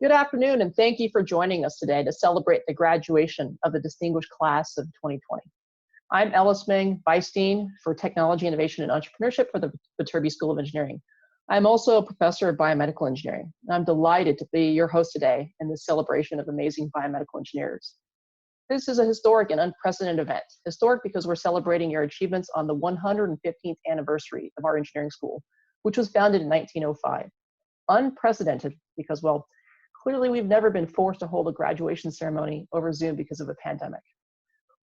Good afternoon, and thank you for joining us today to celebrate the graduation of the distinguished class of 2020. I'm Ellis Meng, Vice Dean for Technology, Innovation, and Entrepreneurship for the Viterbi School of Engineering. I'm also a professor of biomedical engineering, and I'm delighted to be your host today in this celebration of amazing biomedical engineers. This is a historic and unprecedented event. Historic because we're celebrating your achievements on the 115th anniversary of our engineering school, which was founded in 1905. Unprecedented because, well, clearly, we've never been forced to hold a graduation ceremony over Zoom because of a pandemic.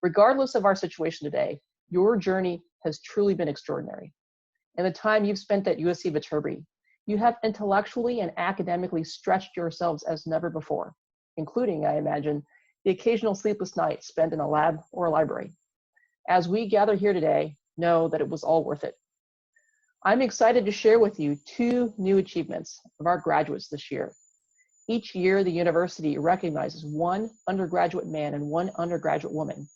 Regardless of our situation today, your journey has truly been extraordinary. In the time you've spent at USC Viterbi, you have intellectually and academically stretched yourselves as never before, including, I imagine, the occasional sleepless night spent in a lab or a library. As we gather here today, know that it was all worth it. I'm excited to share with you two new achievements of our graduates this year. Each year, the university recognizes one undergraduate man and one undergraduate woman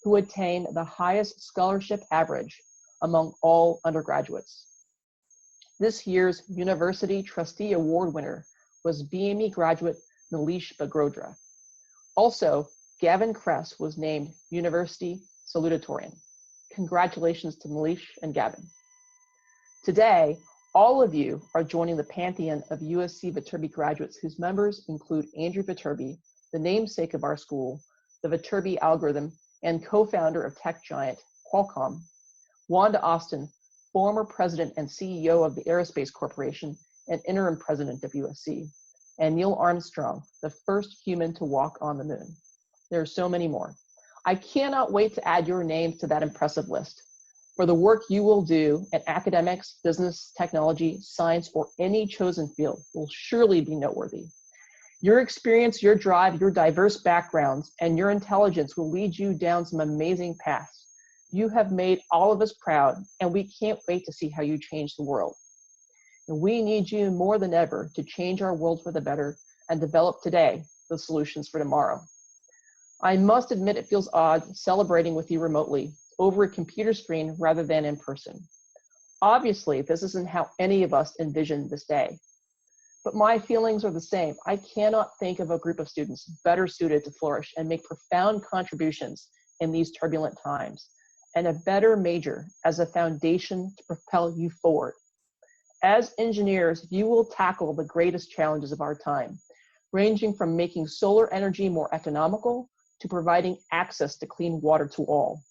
who attain the highest scholarship average among all undergraduates. This year's University Trustee Award winner was BME graduate Nilesh Bagrodra. Also, Gavin Kress was named University Salutatorian. Congratulations to Nilesh and Gavin. Today, all of you are joining the pantheon of USC Viterbi graduates whose members include Andrew Viterbi, the namesake of our school, the Viterbi algorithm, and co-founder of tech giant Qualcomm, Wanda Austin, former president and CEO of the Aerospace Corporation and interim president of USC, and Neil Armstrong, the first human to walk on the moon. There are so many more. I cannot wait to add your names to that impressive list. For the work you will do in academics, business, technology, science, or any chosen field will surely be noteworthy. Your experience, your drive, your diverse backgrounds, and your intelligence will lead you down some amazing paths. You have made all of us proud, and we can't wait to see how you change the world. And we need you more than ever to change our world for the better and develop today the solutions for tomorrow. I must admit it feels odd celebrating with you remotely over a computer screen rather than in person. Obviously, this isn't how any of us envisioned this day. But my feelings are the same. I cannot think of a group of students better suited to flourish and make profound contributions in these turbulent times, and a better major as a foundation to propel you forward. As engineers, you will tackle the greatest challenges of our time, ranging from making solar energy more economical to providing access to clean water to all.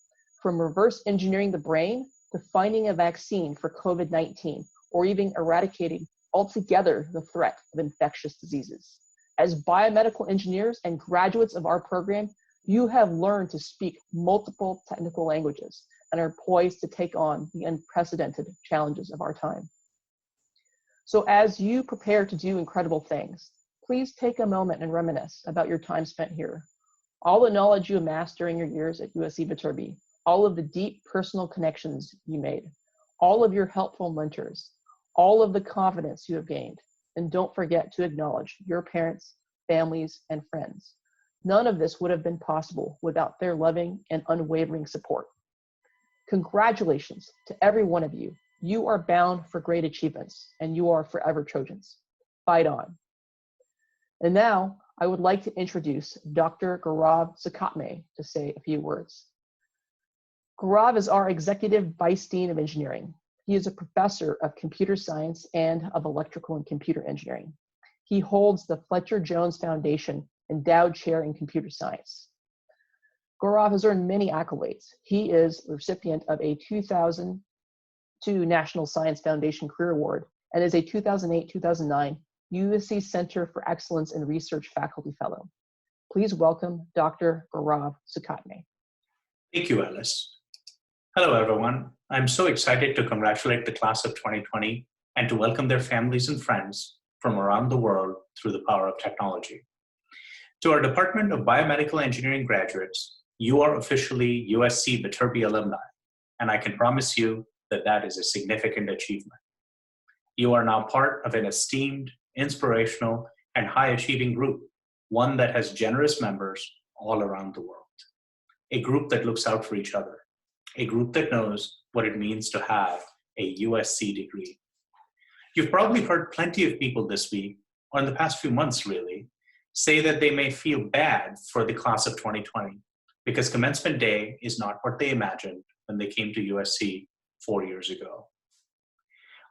From reverse engineering the brain to finding a vaccine for COVID-19, or even eradicating altogether the threat of infectious diseases. As biomedical engineers and graduates of our program, you have learned to speak multiple technical languages and are poised to take on the unprecedented challenges of our time. So as you prepare to do incredible things, please take a moment and reminisce about your time spent here. All the knowledge you amassed during your years at USC Viterbi, all of the deep personal connections you made, all of your helpful mentors, all of the confidence you have gained, and don't forget to acknowledge your parents, families, and friends. None of this would have been possible without their loving and unwavering support. Congratulations to every one of you. You are bound for great achievements, and you are forever Trojans. Fight on. And now, I would like to introduce Dr. Gaurav Sukhatme to say a few words. Gaurav is our Executive Vice Dean of Engineering. He is a professor of computer science and of electrical and computer engineering. He holds the Fletcher Jones Foundation Endowed Chair in Computer Science. Gaurav has earned many accolades. He is the recipient of a 2002 National Science Foundation Career Award and is a 2008-2009 USC Center for Excellence in Research Faculty Fellow. Please welcome Dr. Gaurav Sukhatme. Thank you, Ellis. Hello, everyone. I'm so excited to congratulate the class of 2020 and to welcome their families and friends from around the world through the power of technology. To our Department of Biomedical Engineering graduates, you are officially USC Viterbi alumni, and I can promise you that that is a significant achievement. You are now part of an esteemed, inspirational, and high-achieving group, one that has generous members all around the world. A group that looks out for each other, a group that knows what it means to have a USC degree. You've probably heard plenty of people this week, or in the past few months really, say that they may feel bad for the class of 2020 because commencement day is not what they imagined when they came to USC 4 years ago.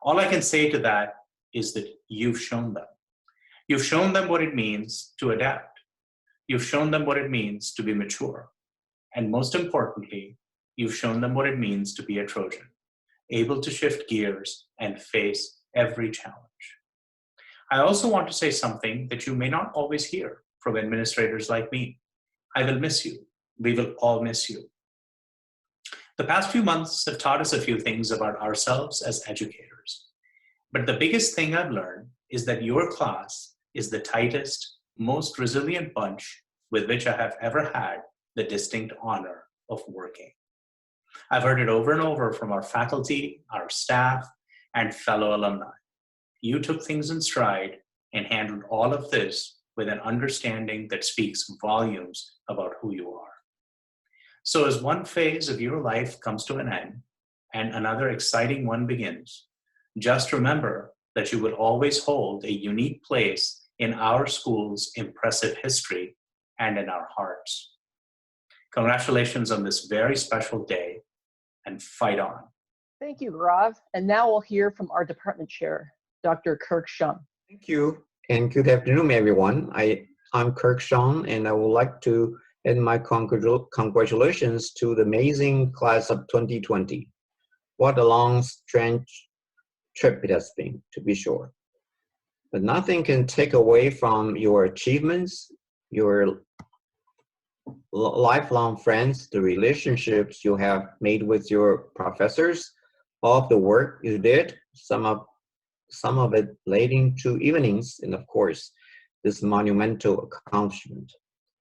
All I can say to that is that you've shown them. You've shown them what it means to adapt. You've shown them what it means to be mature. And most importantly, you've shown them what it means to be a Trojan, able to shift gears and face every challenge. I also want to say something that you may not always hear from administrators like me. I will miss you. We will all miss you. The past few months have taught us a few things about ourselves as educators. But the biggest thing I've learned is that your class is the tightest, most resilient bunch with which I have ever had the distinct honor of working. I've heard it over and over from our faculty, our staff, and fellow alumni. You took things in stride and handled all of this with an understanding that speaks volumes about who you are. So as one phase of your life comes to an end and another exciting one begins, just remember that you will always hold a unique place in our school's impressive history and in our hearts. Congratulations on this very special day, and fight on. Thank you, Gaurav. And now we'll hear from our department chair, Dr. Kirk Shung. Thank you, and good afternoon, everyone. I'm Kirk Shung, and I would like to add my congratulations to the amazing class of 2020. What a long, strange trip it has been, to be sure. But nothing can take away from your achievements, your lifelong friends, the relationships you have made with your professors, all of the work you did, some of it late into evenings, and of course, this monumental accomplishment.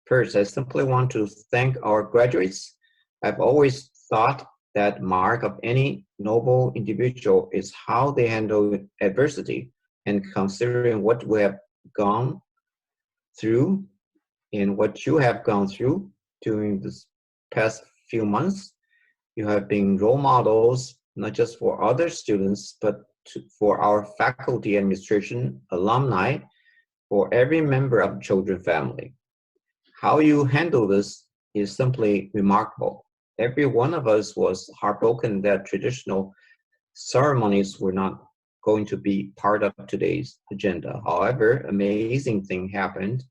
First, I simply want to thank our graduates. I've always thought that mark of any noble individual is how they handle adversity, and considering what we have gone through and what you have gone through during this past few months, you have been role models, not just for other students, but for our faculty, administration, alumni, for every member of the children family. How you handle this is simply remarkable. Every one of us was heartbroken that traditional ceremonies were not going to be part of today's agenda. However, amazing thing happened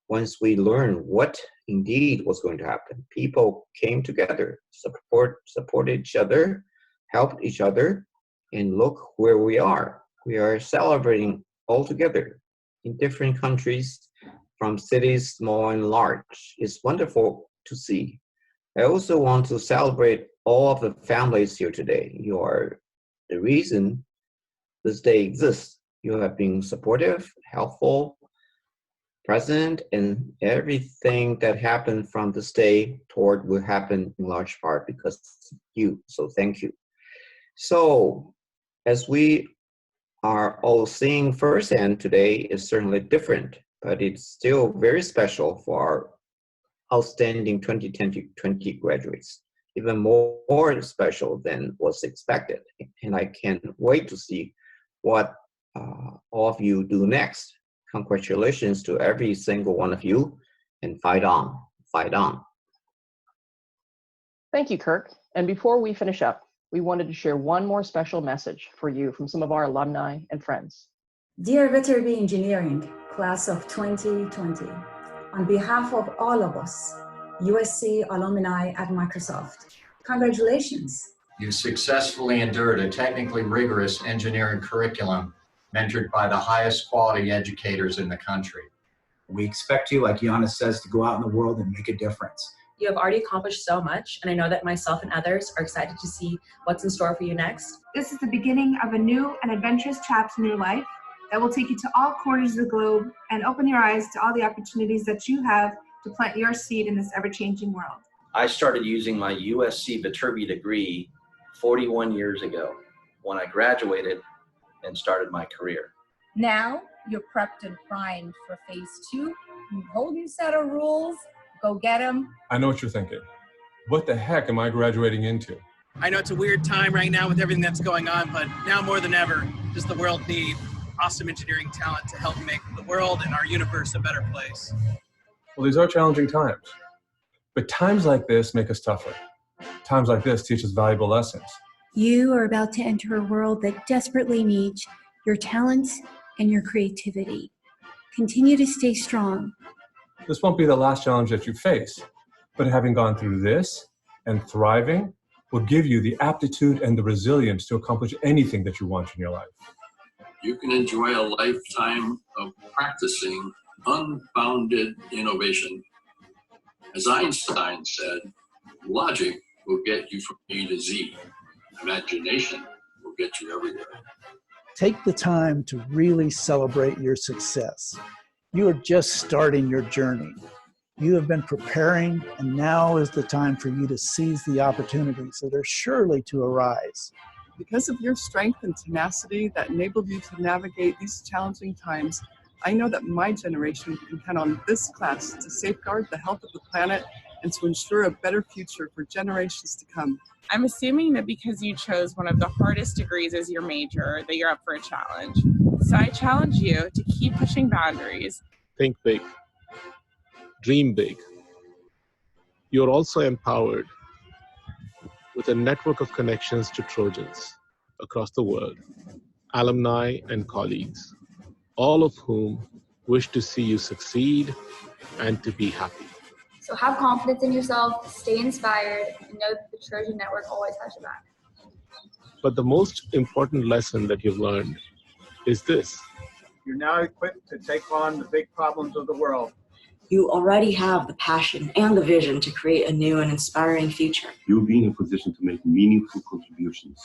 once we learned what indeed was going to happen. People came together, supported each other, helped each other, and look where we are. We are celebrating all together in different countries, from cities small and large. It's wonderful to see. I also want to celebrate all of the families here today. You are the reason this day exists. You have been supportive, helpful, present, and everything that happened from this day toward will happen in large part because of you. So thank you. So as we are all seeing firsthand, today is certainly different, but it's still very special for our outstanding 2020 graduates, even more special than was expected. And I can't wait to see what all of you do next. Congratulations to every single one of you, and fight on, fight on. Thank you, Kirk. And before we finish up, we wanted to share one more special message for you from some of our alumni and friends. Dear Viterbi Engineering, class of 2020, on behalf of all of us, USC alumni at Microsoft, congratulations. You successfully endured a technically rigorous engineering curriculum mentored by the highest quality educators in the country. We expect you, like Giannis says, to go out in the world and make a difference. You have already accomplished so much, and I know that myself and others are excited to see what's in store for you next. This is the beginning of a new and adventurous chapter in your life that will take you to all corners of the globe and open your eyes to all the opportunities that you have to plant your seed in this ever-changing world. I started using my USC Viterbi degree 41 years ago when I graduated and started my career. Now you're prepped and primed for phase 2. Whole new set of rules. Go get them. I know what you're thinking. What the heck am I graduating into? I know it's a weird time right now with everything that's going on, but now more than ever, does the world need awesome engineering talent to help make the world and our universe a better place. Well, these are challenging times. But times like this make us tougher. Times like this teach us valuable lessons. You are about to enter a world that desperately needs your talents and your creativity. Continue to stay strong. This won't be the last challenge that you face, but having gone through this and thriving will give you the aptitude and the resilience to accomplish anything that you want in your life. You can enjoy a lifetime of practicing unbounded innovation. As Einstein said, logic will get you from A to Z. Imagination will get you everywhere. Take the time to really celebrate your success. You are just starting your journey. You have been preparing, and now is the time for you to seize the opportunities that are surely to arise. Because of your strength and tenacity that enabled you to navigate these challenging times, I know that my generation can count on this class to safeguard the health of the planet and to ensure a better future for generations to come. I'm assuming that because you chose one of the hardest degrees as your major, that you're up for a challenge. So I challenge you to keep pushing boundaries. Think big. Dream big. You're also empowered with a network of connections to Trojans across the world, alumni and colleagues, all of whom wish to see you succeed and to be happy. So have confidence in yourself, stay inspired, and know that the Trojan Network always has your back. But the most important lesson that you've learned is this. You're now equipped to take on the big problems of the world. You already have the passion and the vision to create a new and inspiring future. You'll be in a position to make meaningful contributions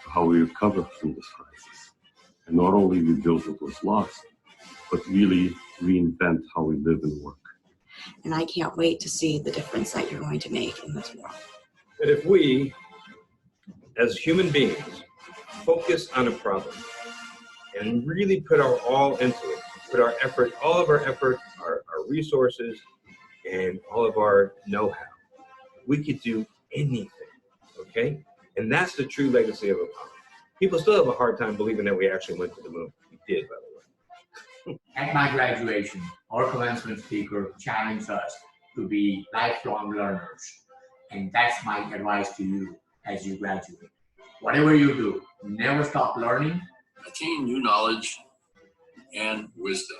to how we recover from this crisis. And not only rebuild what was lost, but really reinvent how we live and work. And I can't wait to see the difference that you're going to make in this world. That if we, as human beings, focus on a problem and really put our all into it, put our effort, all of our effort, our resources, and all of our know-how, we could do anything, okay? And that's the true legacy of Apollo. People still have a hard time believing that we actually went to the moon. We did, by the way. At my graduation, our commencement speaker challenged us to be lifelong learners. And that's my advice to you as you graduate. Whatever you do, never stop learning. Attain new knowledge and wisdom.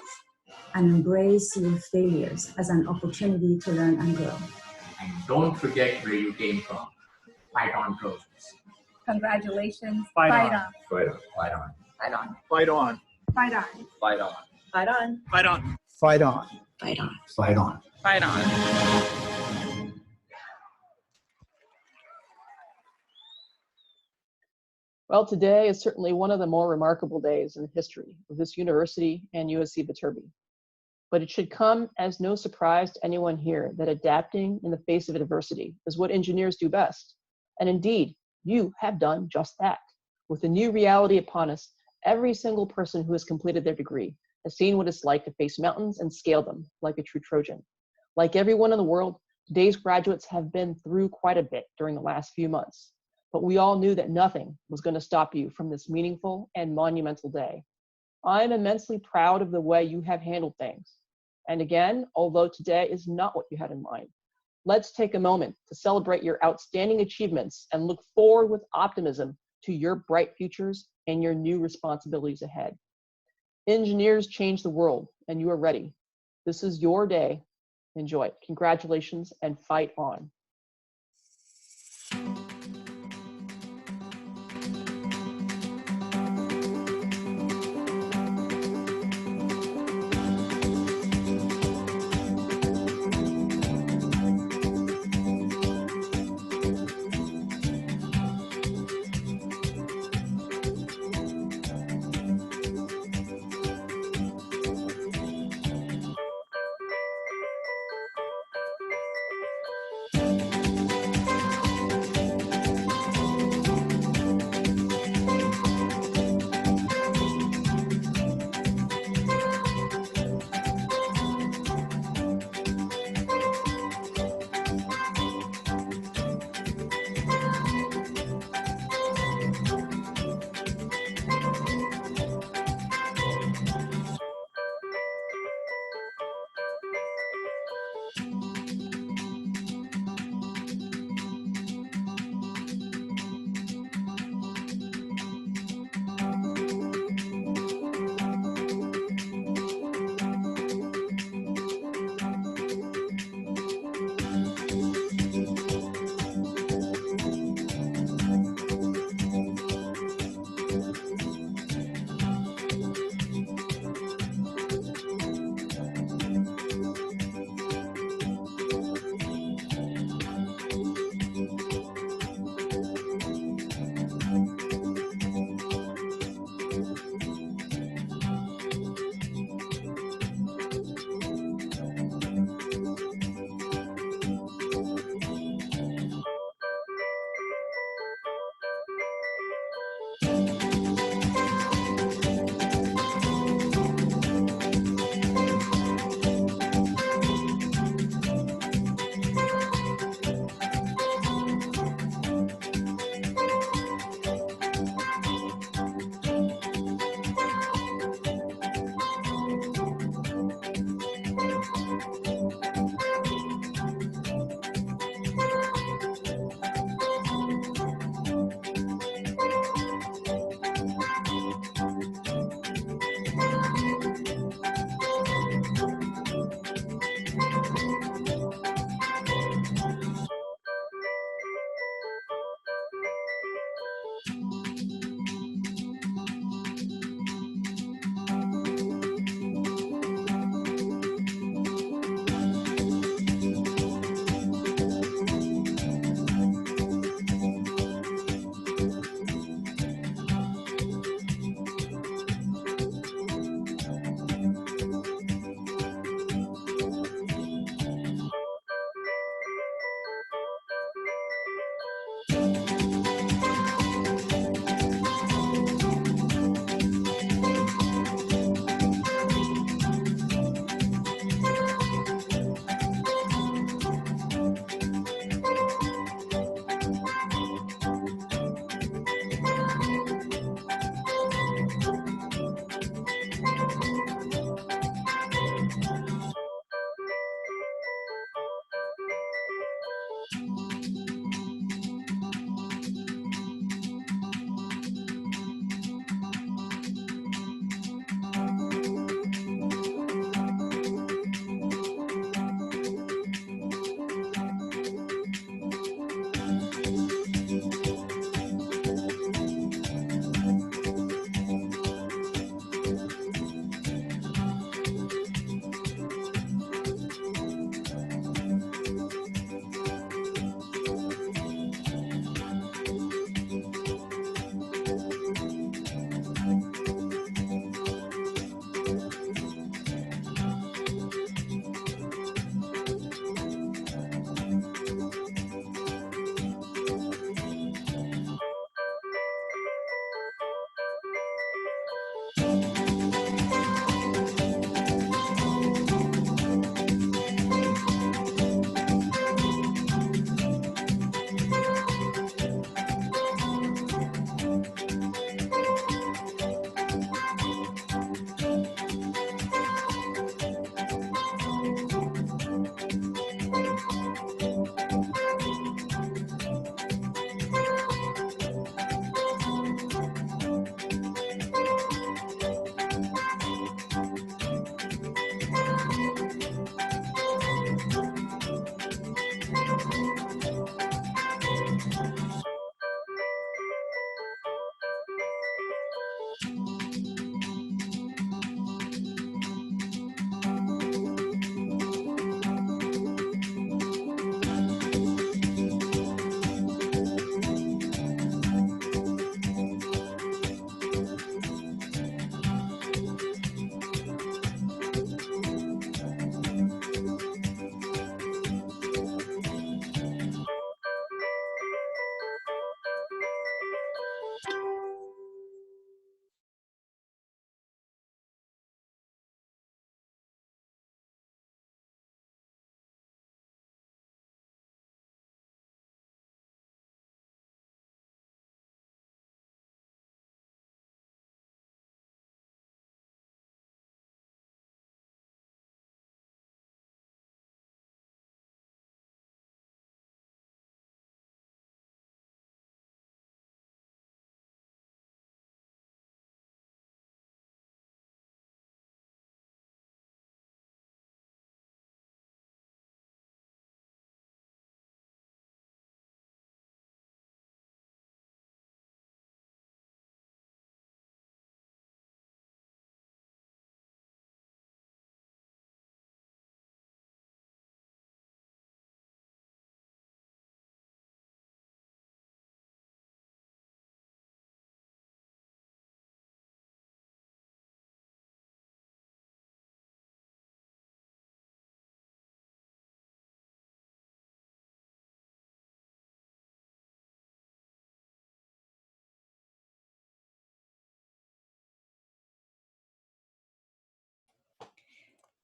And embrace your failures as an opportunity to learn and grow. And don't forget where you came from. Fight on, Trojans. Congratulations. Fight on. Fight on. Fight on. Fight on. Fight on. Fight on. Fight on. Fight on. Fight on. Fight on. Fight on. Fight on. Fight on. Well, today is certainly one of the more remarkable days in the history of this university and USC Viterbi. But it should come as no surprise to anyone here that adapting in the face of adversity is what engineers do best. And indeed, you have done just that. With the new reality upon us, every single person who has completed their degree has seen what it's like to face mountains and scale them like a true Trojan. Like everyone in the world, today's graduates have been through quite a bit during the last few months. But we all knew that nothing was going to stop you from this meaningful and monumental day. I'm immensely proud of the way you have handled things. And again, although today is not what you had in mind, Let's take a moment to celebrate your outstanding achievements and look forward with optimism to your bright futures and your new responsibilities ahead. Engineers change the world, and you are ready. This is your day. Enjoy it. Congratulations and fight on.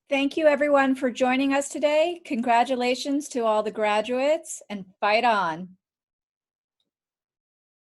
Thank you everyone for joining us today. Congratulations to all the graduates and fight on.